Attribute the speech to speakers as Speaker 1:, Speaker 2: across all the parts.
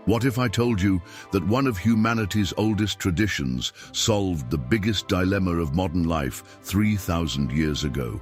Speaker 1: What if I told you that one of humanity's oldest traditions solved the biggest dilemma of modern life 3,000 years ago?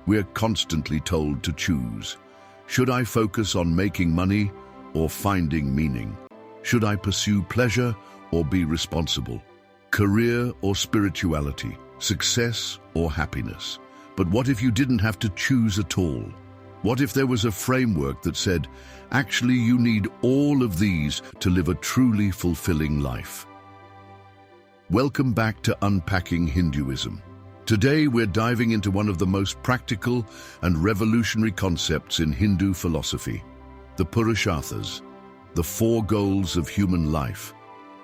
Speaker 1: We're constantly told to choose. Should I focus on making money or finding meaning? Should I pursue pleasure or be responsible? Career or spirituality? Success or happiness? But what if you didn't have to choose at all? What if there was a framework that said, actually you need all of these to live a truly fulfilling life? Welcome back to Unpacking Hinduism. Today we're diving into one of the most practical and revolutionary concepts in Hindu philosophy, the Purusharthas, the 4 goals of human life.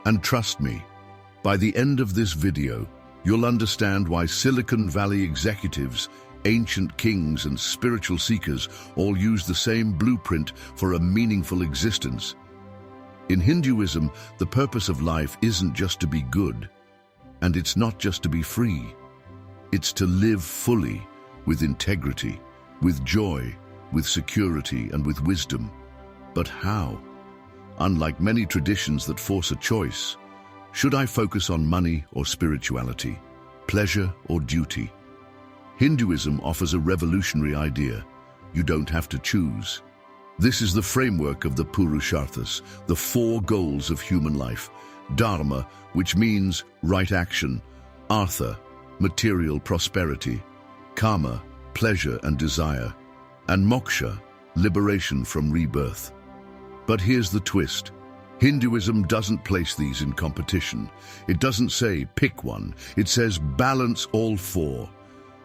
Speaker 1: And trust me, by the end of this video, you'll understand why Silicon Valley executives, ancient kings and spiritual seekers all use the same blueprint for a meaningful existence. In Hinduism, the purpose of life isn't just to be good, and it's not just to be free. It's to live fully, with integrity, with joy, with security, and with wisdom. But how? Unlike many traditions that force a choice, should I focus on money or spirituality, pleasure or duty? Hinduism offers a revolutionary idea. You don't have to choose. This is the framework of the Purusharthas, the 4 goals of human life. Dharma, which means right action. Artha, material prosperity. Kama, pleasure and desire. And Moksha, liberation from rebirth. But here's the twist. Hinduism doesn't place these in competition. It doesn't say, pick one. It says, balance all 4.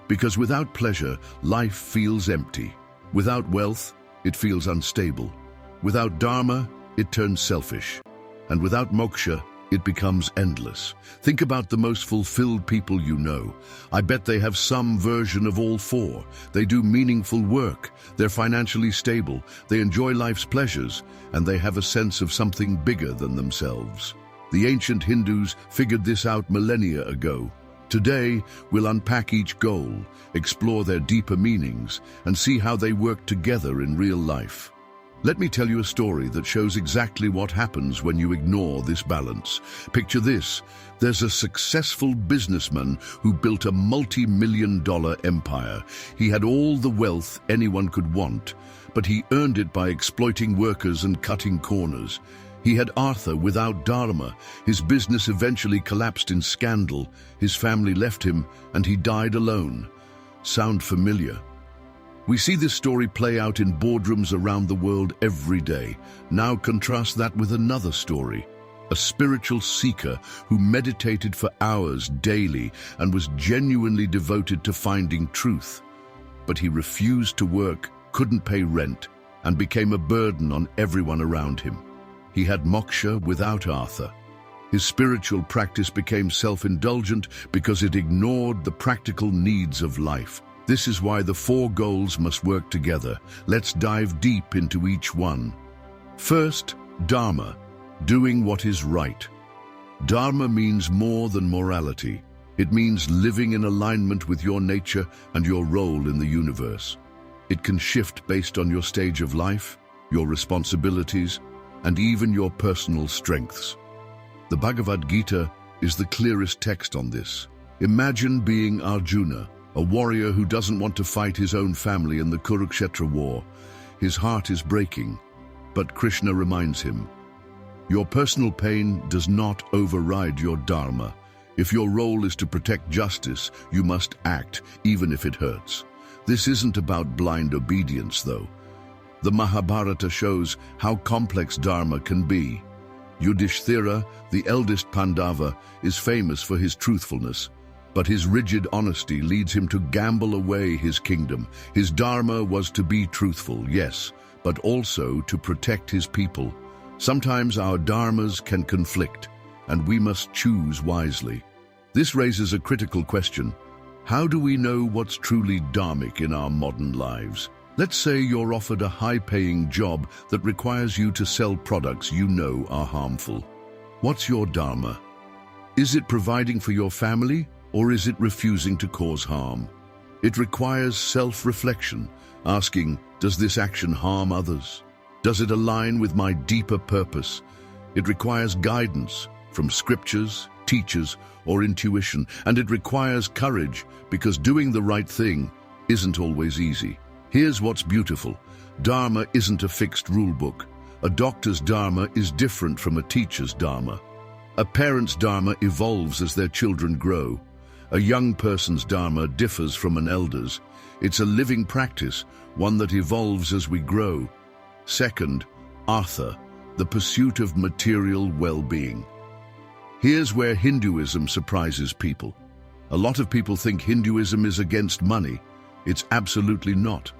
Speaker 1: Because without pleasure, life feels empty. Without wealth, it feels unstable. Without dharma, it turns selfish. And without moksha, it becomes endless. Think about the most fulfilled people you know. I bet they have some version of all 4. They do meaningful work, they're financially stable, they enjoy life's pleasures, and they have a sense of something bigger than themselves. The ancient Hindus figured this out millennia ago. Today, we'll unpack each goal, explore their deeper meanings, and see how they work together in real life. Let me tell you a story that shows exactly what happens when you ignore this balance. Picture this. There's a successful businessman who built a multi-million-dollar empire. He had all the wealth anyone could want, but he earned it by exploiting workers and cutting corners. He had Artha without Dharma. His business eventually collapsed in scandal. His family left him, and he died alone. Sound familiar? We see this story play out in boardrooms around the world every day. Now contrast that with another story. A spiritual seeker who meditated for hours daily and was genuinely devoted to finding truth. But he refused to work, couldn't pay rent, and became a burden on everyone around him. He had moksha without Artha. His spiritual practice became self-indulgent because it ignored the practical needs of life. This is why the 4 goals must work together. Let's dive deep into each one. First, Dharma, doing what is right. Dharma means more than morality. It means living in alignment with your nature and your role in the universe. It can shift based on your stage of life, your responsibilities, and even your personal strengths. The Bhagavad Gita is the clearest text on this. Imagine being Arjuna, a warrior who doesn't want to fight his own family in the Kurukshetra war. His heart is breaking, but Krishna reminds him, your personal pain does not override your dharma. If your role is to protect justice, you must act, even if it hurts. This isn't about blind obedience, though. The Mahabharata shows how complex dharma can be. Yudhishthira, the eldest Pandava, is famous for his truthfulness, but his rigid honesty leads him to gamble away his kingdom. His dharma was to be truthful, yes, but also to protect his people. Sometimes our dharmas can conflict, and we must choose wisely. This raises a critical question. How do we know what's truly dharmic in our modern lives? Let's say you're offered a high-paying job that requires you to sell products you know are harmful. What's your dharma? Is it providing for your family, or is it refusing to cause harm? It requires self-reflection, asking, does this action harm others? Does it align with my deeper purpose? It requires guidance from scriptures, teachers, or intuition, and it requires courage because doing the right thing isn't always easy. Here's what's beautiful. Dharma isn't a fixed rule book. A doctor's Dharma is different from a teacher's Dharma. A parent's Dharma evolves as their children grow. A young person's Dharma differs from an elder's. It's a living practice, one that evolves as we grow. Second, Artha, the pursuit of material well-being. Here's where Hinduism surprises people. A lot of people think Hinduism is against money. It's absolutely not.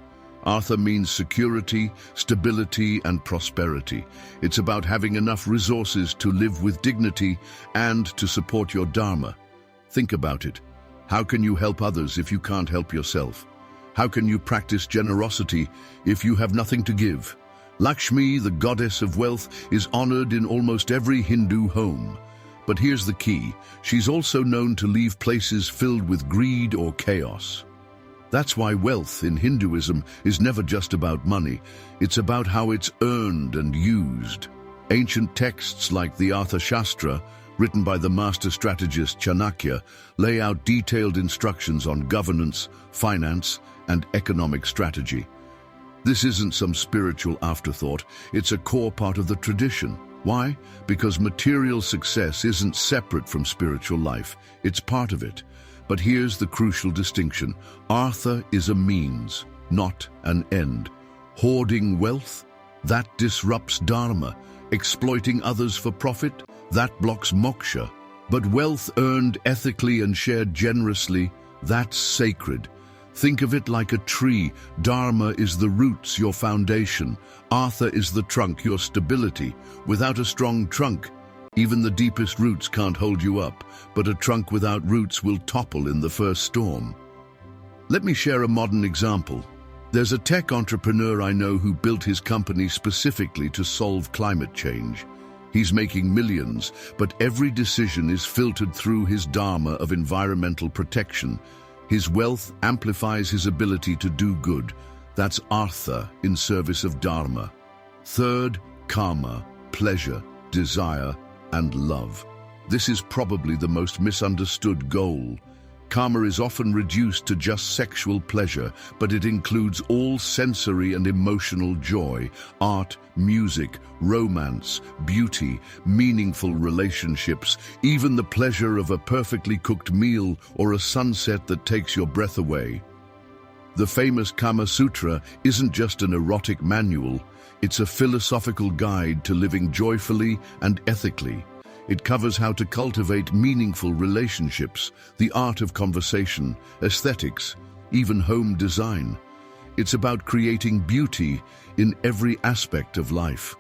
Speaker 1: Artha means security, stability, and prosperity. It's about having enough resources to live with dignity and to support your Dharma. Think about it. How can you help others if you can't help yourself? How can you practice generosity if you have nothing to give? Lakshmi, the goddess of wealth, is honored in almost every Hindu home. But here's the key. She's also known to leave places filled with greed or chaos. That's why wealth in Hinduism is never just about money. It's about how it's earned and used. Ancient texts like the Artha Shastra, written by the master strategist Chanakya, lay out detailed instructions on governance, finance, and economic strategy. This isn't some spiritual afterthought. It's a core part of the tradition. Why? Because material success isn't separate from spiritual life. It's part of it. But here's the crucial distinction. Artha is a means, not an end. Hoarding wealth? That disrupts Dharma. Exploiting others for profit? That blocks moksha. But wealth earned ethically and shared generously, that's sacred. Think of it like a tree. Dharma is the roots, your foundation. Artha is the trunk, your stability. Without a strong trunk, even the deepest roots can't hold you up, but a trunk without roots will topple in the first storm. Let me share a modern example. There's a tech entrepreneur I know who built his company specifically to solve climate change. He's making millions, but every decision is filtered through his Dharma of environmental protection. His wealth amplifies his ability to do good. That's Artha in service of Dharma. Third, Kama, pleasure, desire, and love. This is probably the most misunderstood goal. Kama is often reduced to just sexual pleasure, but it includes all sensory and emotional joy, art, music, romance, beauty, meaningful relationships, even the pleasure of a perfectly cooked meal or a sunset that takes your breath away. The famous Kama Sutra isn't just an erotic manual, it's a philosophical guide to living joyfully and ethically. It covers how to cultivate meaningful relationships, the art of conversation, aesthetics, even home design. It's about creating beauty in every aspect of life.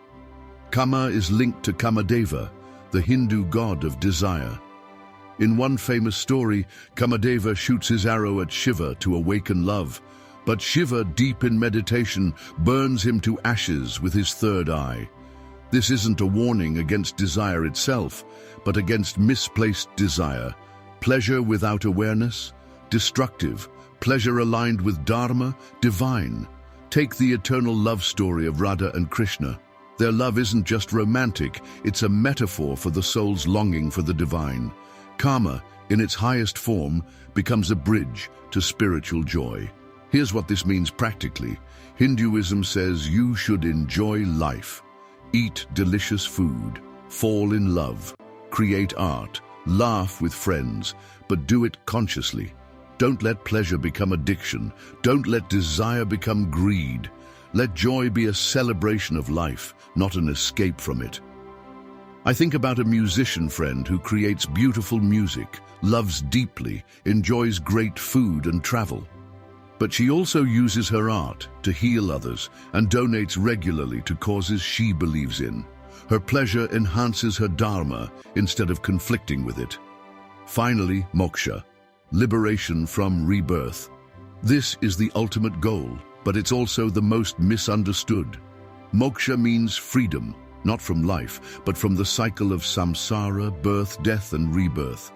Speaker 1: Kama is linked to Kamadeva, the Hindu god of desire. In one famous story, Kamadeva shoots his arrow at Shiva to awaken love, but Shiva, deep in meditation, burns him to ashes with his third eye. This isn't a warning against desire itself, but against misplaced desire. Pleasure without awareness, destructive. Pleasure aligned with Dharma, divine. Take the eternal love story of Radha and Krishna. Their love isn't just romantic, it's a metaphor for the soul's longing for the divine. Kama, in its highest form, becomes a bridge to spiritual joy. Here's what this means practically. Hinduism says you should enjoy life. Eat delicious food, fall in love, create art, laugh with friends, but do it consciously. Don't let pleasure become addiction. Don't let desire become greed. Let joy be a celebration of life, not an escape from it. I think about a musician friend who creates beautiful music, loves deeply, enjoys great food and travel. But she also uses her art to heal others and donates regularly to causes she believes in. Her pleasure enhances her Dharma instead of conflicting with it. Finally, moksha, liberation from rebirth. This is the ultimate goal, but it's also the most misunderstood. Moksha means freedom, not from life, but from the cycle of samsara, birth, death, and rebirth.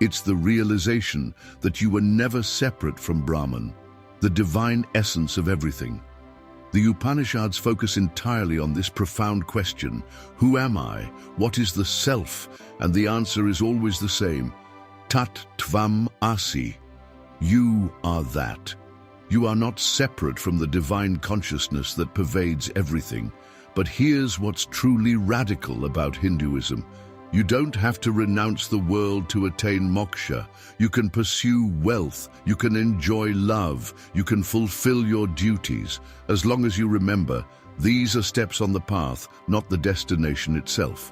Speaker 1: It's the realization that you were never separate from Brahman, the divine essence of everything. The Upanishads focus entirely on this profound question: who am I? What is the self? And the answer is always the same: Tat Tvam Asi. You are that. You are not separate from the divine consciousness that pervades everything. But here's what's truly radical about Hinduism. You don't have to renounce the world to attain moksha. You can pursue wealth, you can enjoy love, you can fulfill your duties, as long as you remember, these are steps on the path, not the destination itself.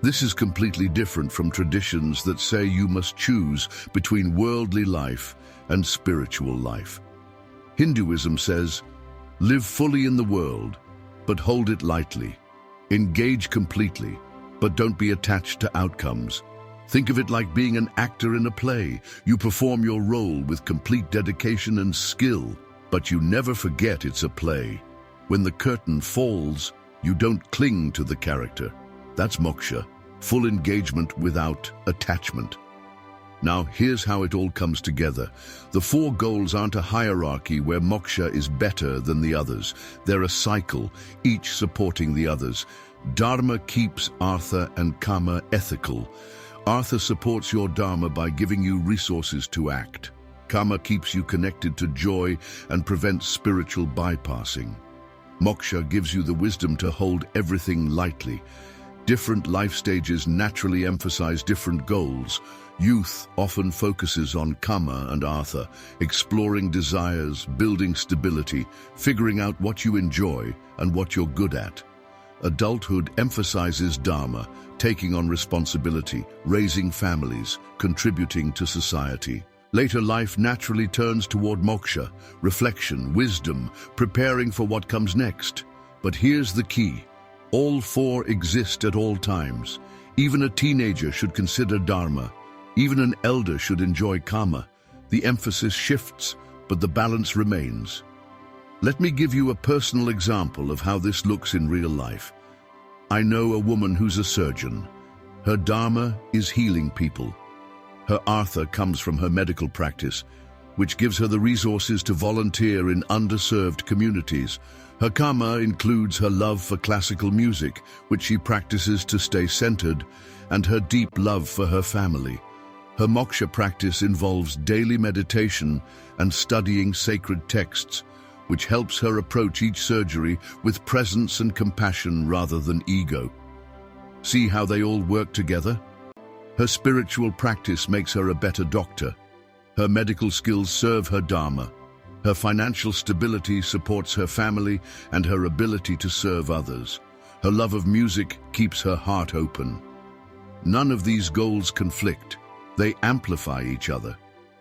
Speaker 1: This is completely different from traditions that say you must choose between worldly life and spiritual life. Hinduism says, live fully in the world, but hold it lightly. Engage completely, but don't be attached to outcomes. Think of it like being an actor in a play. You perform your role with complete dedication and skill, but you never forget it's a play. When the curtain falls, you don't cling to the character. That's moksha, full engagement without attachment. Now, here's how it all comes together. The four goals aren't a hierarchy where moksha is better than the others. They're a cycle, each supporting the others. Dharma keeps Artha and Kama ethical. Artha supports your Dharma by giving you resources to act. Kama keeps you connected to joy and prevents spiritual bypassing. Moksha gives you the wisdom to hold everything lightly. Different life stages naturally emphasize different goals. Youth often focuses on Kama and Artha, exploring desires, building stability, figuring out what you enjoy and what you're good at. Adulthood emphasizes Dharma, taking on responsibility, raising families, contributing to society. Later life naturally turns toward moksha, reflection, wisdom, preparing for what comes next. But here's the key. All four exist at all times. Even a teenager should consider Dharma. Even an elder should enjoy Kama. The emphasis shifts, but the balance remains. Let me give you a personal example of how this looks in real life. I know a woman who's a surgeon. Her Dharma is healing people. Her Artha comes from her medical practice, which gives her the resources to volunteer in underserved communities. Her Kama includes her love for classical music, which she practices to stay centered, and her deep love for her family. Her moksha practice involves daily meditation and studying sacred texts, which helps her approach each surgery with presence and compassion rather than ego. See how they all work together? Her spiritual practice makes her a better doctor. Her medical skills serve her Dharma. Her financial stability supports her family and her ability to serve others. Her love of music keeps her heart open. None of these goals conflict. They amplify each other.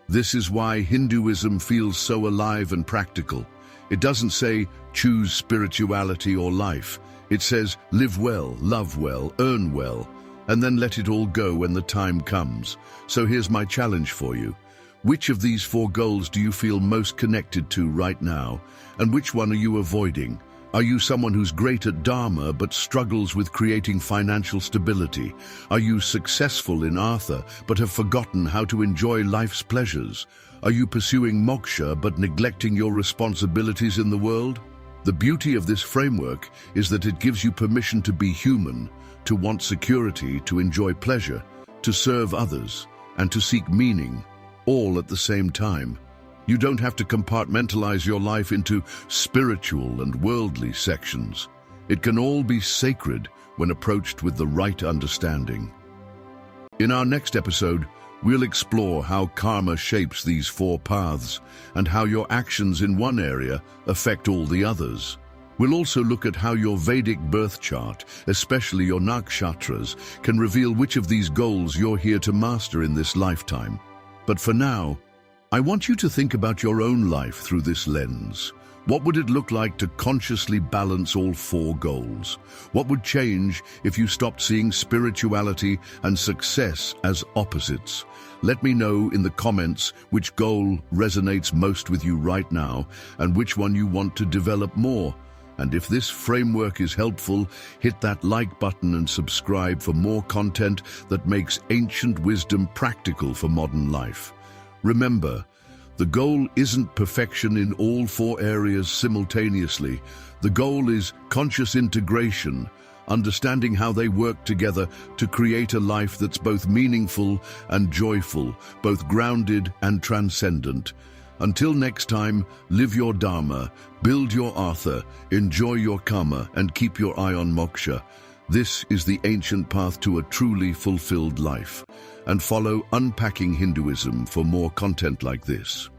Speaker 1: This is why Hinduism feels so alive and practical. It doesn't say, choose spirituality or life. It says, live well, love well, earn well, and then let it all go when the time comes. So here's my challenge for you. Which of these four goals do you feel most connected to right now? And which one are you avoiding? Are you someone who's great at Dharma but struggles with creating financial stability? Are you successful in Artha but have forgotten how to enjoy life's pleasures? Are you pursuing moksha but neglecting your responsibilities in the world? The beauty of this framework is that it gives you permission to be human, to want security, to enjoy pleasure, to serve others, and to seek meaning, all at the same time. You don't have to compartmentalize your life into spiritual and worldly sections. It can all be sacred when approached with the right understanding. In our next episode, we'll explore how karma shapes these four paths and how your actions in one area affect all the others. We'll also look at how your Vedic birth chart, especially your nakshatras, can reveal which of these goals you're here to master in this lifetime. But for now, I want you to think about your own life through this lens. What would it look like to consciously balance all four goals? What would change if you stopped seeing spirituality and success as opposites? Let me know in the comments which goal resonates most with you right now and which one you want to develop more. And if this framework is helpful, hit that like button and subscribe for more content that makes ancient wisdom practical for modern life. Remember, The goal isn't perfection in all four areas simultaneously. The goal is conscious integration, understanding how they work together to create a life that's both meaningful and joyful, both grounded and transcendent. Until next time, live your Dharma, build your Artha, enjoy your Kama, and keep your eye on Moksha. This is the ancient path to a truly fulfilled life. And follow Unpacking Hinduism for more content like this.